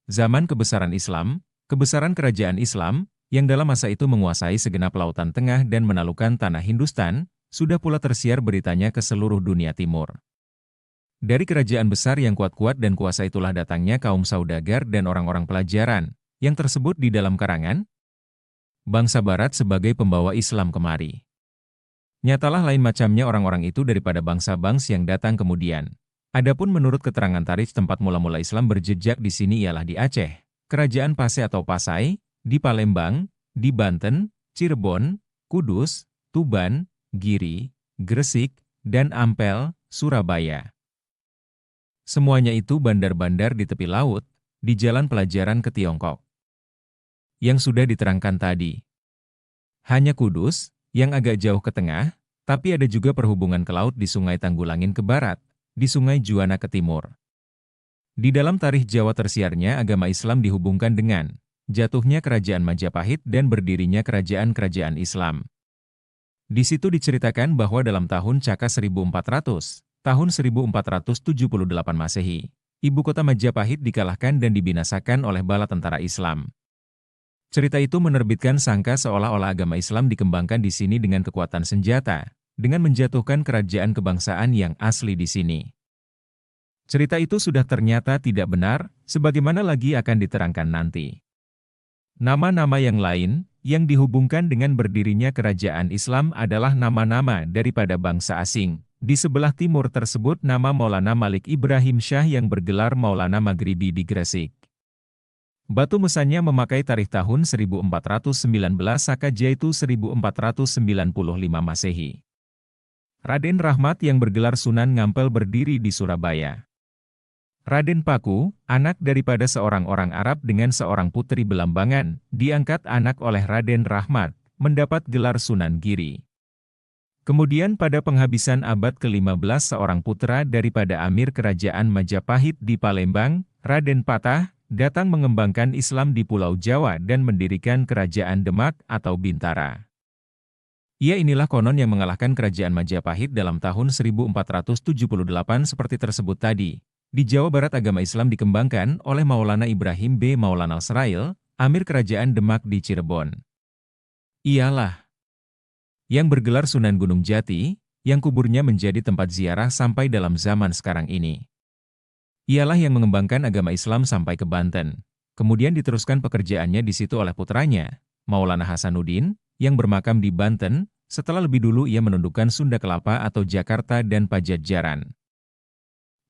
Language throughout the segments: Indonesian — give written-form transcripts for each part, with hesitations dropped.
Zaman kebesaran Islam, kebesaran kerajaan Islam, yang dalam masa itu menguasai segenap lautan tengah dan menaklukkan tanah Hindustan, sudah pula tersiar beritanya ke seluruh dunia timur. Dari kerajaan besar yang kuat-kuat dan kuasa itulah datangnya kaum saudagar dan orang-orang pelajaran, yang tersebut di dalam karangan bangsa barat sebagai pembawa Islam kemari. Nyatalah lain macamnya orang-orang itu daripada bangsa-bangsa yang datang kemudian. Adapun menurut keterangan tarikh tempat mula-mula Islam berjejak di sini ialah di Aceh, Kerajaan Pase atau Pasai, di Palembang, di Banten, Cirebon, Kudus, Tuban, Giri, Gresik, dan Ampel, Surabaya. Semuanya itu bandar-bandar di tepi laut, di jalan pelajaran ke Tiongkok. Yang sudah diterangkan tadi. Hanya Kudus, yang agak jauh ke tengah, tapi ada juga perhubungan ke laut di Sungai Tanggulangin ke barat, di Sungai Juana ke timur. Di dalam tarikh Jawa tersiarnya agama Islam dihubungkan dengan jatuhnya Kerajaan Majapahit dan berdirinya kerajaan-kerajaan Islam. Di situ diceritakan bahwa dalam tahun Caka 1400, tahun 1478 Masehi, ibu kota Majapahit dikalahkan dan dibinasakan oleh bala tentara Islam. Cerita itu menerbitkan sangka seolah-olah agama Islam dikembangkan di sini dengan kekuatan senjata, dengan menjatuhkan kerajaan kebangsaan yang asli di sini. Cerita itu sudah ternyata tidak benar, sebagaimana lagi akan diterangkan nanti. Nama-nama yang lain, yang dihubungkan dengan berdirinya kerajaan Islam adalah nama-nama daripada bangsa asing. Di sebelah timur tersebut nama Maulana Malik Ibrahim Shah yang bergelar Maulana Maghribi di Gresik. Batu mesannya memakai tarikh tahun 1419 Saka yaitu 1495 Masehi. Raden Rahmat yang bergelar Sunan Ngampel berdiri di Surabaya. Raden Paku, anak daripada seorang orang Arab dengan seorang putri Belambangan, diangkat anak oleh Raden Rahmat, mendapat gelar Sunan Giri. Kemudian pada penghabisan abad ke-15 seorang putra daripada Amir Kerajaan Majapahit di Palembang, Raden Patah, datang mengembangkan Islam di Pulau Jawa dan mendirikan Kerajaan Demak atau Bintara. Ia inilah konon yang mengalahkan Kerajaan Majapahit dalam tahun 1478 seperti tersebut tadi. Di Jawa Barat agama Islam dikembangkan oleh Maulana Ibrahim B. Maulana Serail, Amir Kerajaan Demak di Cirebon. Ialah yang bergelar Sunan Gunung Jati, yang kuburnya menjadi tempat ziarah sampai dalam zaman sekarang ini. Ialah yang mengembangkan agama Islam sampai ke Banten. Kemudian diteruskan pekerjaannya di situ oleh putranya, Maulana Hasanuddin, yang bermakam di Banten, setelah lebih dulu ia menundukkan Sunda Kelapa atau Jakarta dan Pajajaran.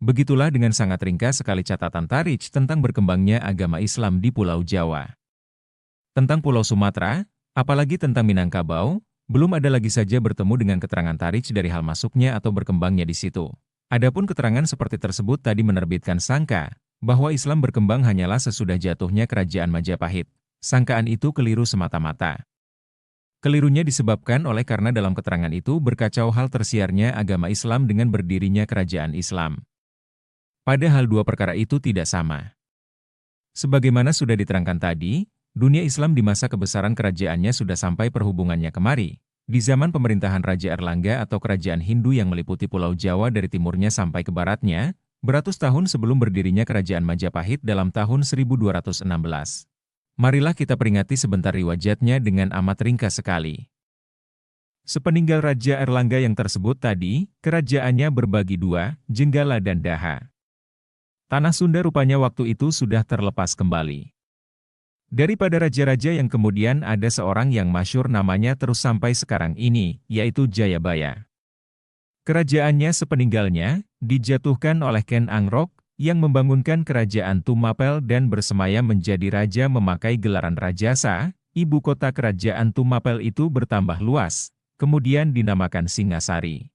Begitulah dengan sangat ringkas sekali catatan tarikh tentang berkembangnya agama Islam di Pulau Jawa. Tentang Pulau Sumatera, apalagi tentang Minangkabau, belum ada lagi saja bertemu dengan keterangan tarikh dari hal masuknya atau berkembangnya di situ. Adapun keterangan seperti tersebut tadi menerbitkan sangka, bahwa Islam berkembang hanyalah sesudah jatuhnya Kerajaan Majapahit. Sangkaan itu keliru semata-mata. Kelirunya disebabkan oleh karena dalam keterangan itu berkacau hal tersiarnya agama Islam dengan berdirinya kerajaan Islam. Padahal dua perkara itu tidak sama. Sebagaimana sudah diterangkan tadi, dunia Islam di masa kebesaran kerajaannya sudah sampai perhubungannya kemari. Di zaman pemerintahan Raja Erlangga atau kerajaan Hindu yang meliputi Pulau Jawa dari timurnya sampai ke baratnya, beratus tahun sebelum berdirinya Kerajaan Majapahit dalam tahun 1216. Marilah kita peringati sebentar riwayatnya dengan amat ringkas sekali. Sepeninggal Raja Erlangga yang tersebut tadi, kerajaannya berbagi dua, Jenggala dan Daha. Tanah Sunda rupanya waktu itu sudah terlepas kembali. Daripada raja-raja yang kemudian ada seorang yang masyhur namanya terus sampai sekarang ini, yaitu Jayabaya. Kerajaannya sepeninggalnya, dijatuhkan oleh Ken Angrok, yang membangunkan kerajaan Tumapel dan bersemayam menjadi raja memakai gelaran Rajasa. Ibu kota kerajaan Tumapel itu bertambah luas, kemudian dinamakan Singasari.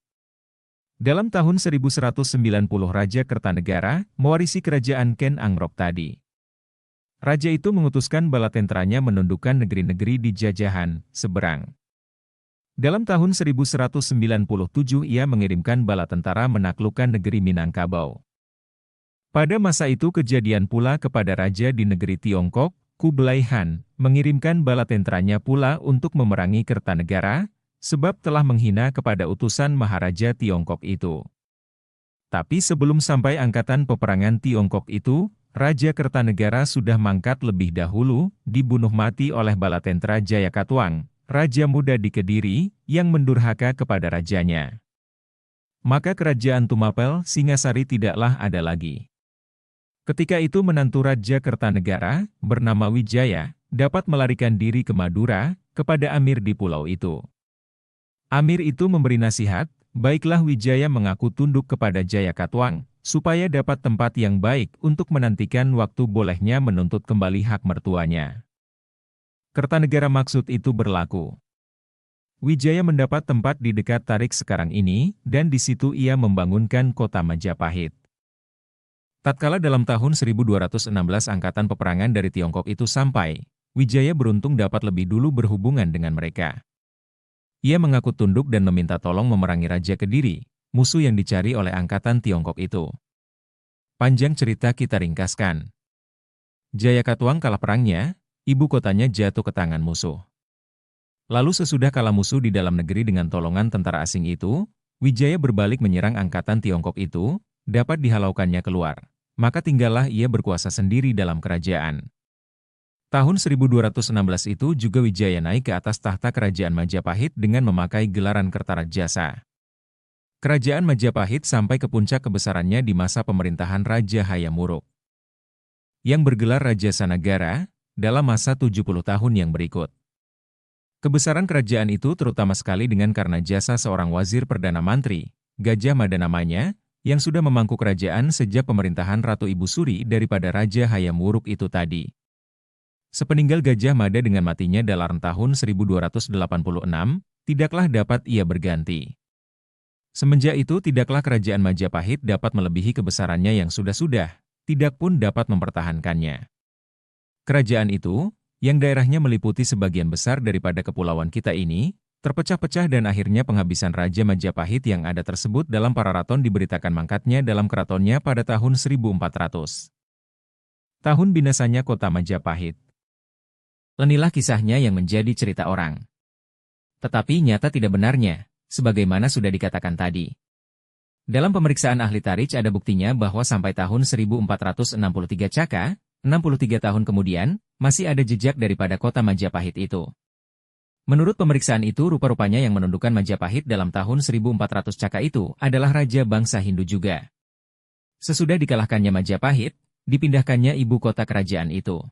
Dalam tahun 1190 Raja Kertanegara mewarisi kerajaan Ken Angrok tadi. Raja itu mengutuskan bala tentaranya menundukkan negeri-negeri di jajahan seberang. Dalam tahun 1197 ia mengirimkan bala tentara menaklukkan negeri Minangkabau. Pada masa itu kejadian pula kepada raja di negeri Tiongkok, Kublai Han, mengirimkan bala tentaranya pula untuk memerangi Kertanegara, sebab telah menghina kepada utusan Maharaja Tiongkok itu. Tapi sebelum sampai angkatan peperangan Tiongkok itu, Raja Kertanegara sudah mangkat lebih dahulu, dibunuh mati oleh Balatentra Jayakatwang, raja muda di Kediri, yang mendurhaka kepada rajanya. Maka kerajaan Tumapel Singasari tidaklah ada lagi. Ketika itu menantu Raja Kertanegara, bernama Wijaya, dapat melarikan diri ke Madura, kepada Amir di pulau itu. Amir itu memberi nasihat, baiklah Wijaya mengaku tunduk kepada Jayakatwang, supaya dapat tempat yang baik untuk menantikan waktu bolehnya menuntut kembali hak mertuanya. Kertanegara maksud itu berlaku. Wijaya mendapat tempat di dekat Tarik sekarang ini, dan di situ ia membangunkan kota Majapahit. Tatkala dalam tahun 1216 angkatan peperangan dari Tiongkok itu sampai, Wijaya beruntung dapat lebih dulu berhubungan dengan mereka. Ia mengaku tunduk dan meminta tolong memerangi Raja Kediri, musuh yang dicari oleh angkatan Tiongkok itu. Panjang cerita kita ringkaskan. Jayakatwang kalah perangnya, ibu kotanya jatuh ke tangan musuh. Lalu sesudah kalah musuh di dalam negeri dengan tolongan tentara asing itu, Wijaya berbalik menyerang angkatan Tiongkok itu, dapat dihalaukannya keluar. Maka tinggallah ia berkuasa sendiri dalam kerajaan. Tahun 1216 itu juga Wijaya naik ke atas tahta kerajaan Majapahit dengan memakai gelaran Kertarajasa. Kerajaan Majapahit sampai ke puncak kebesarannya di masa pemerintahan Raja Hayam Wuruk, yang bergelar Raja Sanagara, dalam masa 70 tahun yang berikut. Kebesaran kerajaan itu terutama sekali dengan karena jasa seorang wazir Perdana Menteri, Gajah Mada namanya, yang sudah memangku kerajaan sejak pemerintahan Ratu Ibu Suri daripada Raja Hayam Wuruk itu tadi. Sepeninggal Gajah Mada dengan matinya dalam tahun 1286, tidaklah dapat ia berganti. Semenjak itu tidaklah kerajaan Majapahit dapat melebihi kebesarannya yang sudah-sudah, tidak pun dapat mempertahankannya. Kerajaan itu, yang daerahnya meliputi sebagian besar daripada kepulauan kita ini, terpecah-pecah dan akhirnya penghabisan Raja Majapahit yang ada tersebut dalam Pararaton diberitakan mangkatnya dalam keratonnya pada tahun 1400. Tahun binasanya kota Majapahit. Lenilah kisahnya yang menjadi cerita orang. Tetapi nyata tidak benarnya, sebagaimana sudah dikatakan tadi. Dalam pemeriksaan ahli tarikh ada buktinya bahwa sampai tahun 1463 Caka, 63 tahun kemudian, masih ada jejak daripada kota Majapahit itu. Menurut pemeriksaan itu rupa-rupanya yang menundukkan Majapahit dalam tahun 1400 Caka itu adalah raja bangsa Hindu juga. Sesudah dikalahkannya Majapahit, dipindahkannya ibu kota kerajaan itu.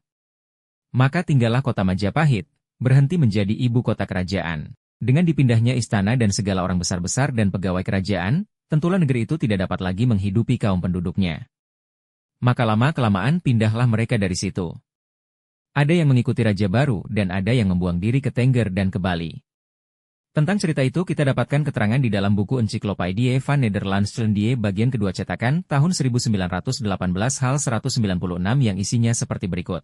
Maka tinggallah kota Majapahit, berhenti menjadi ibu kota kerajaan. Dengan dipindahnya istana dan segala orang besar-besar dan pegawai kerajaan, tentulah negeri itu tidak dapat lagi menghidupi kaum penduduknya. Maka lama-kelamaan pindahlah mereka dari situ. Ada yang mengikuti raja baru dan ada yang membuang diri ke Tengger dan ke Bali. Tentang cerita itu kita dapatkan keterangan di dalam buku Encyclopedie van Nederlandsche bagian kedua cetakan tahun 1918 hal 196 yang isinya seperti berikut.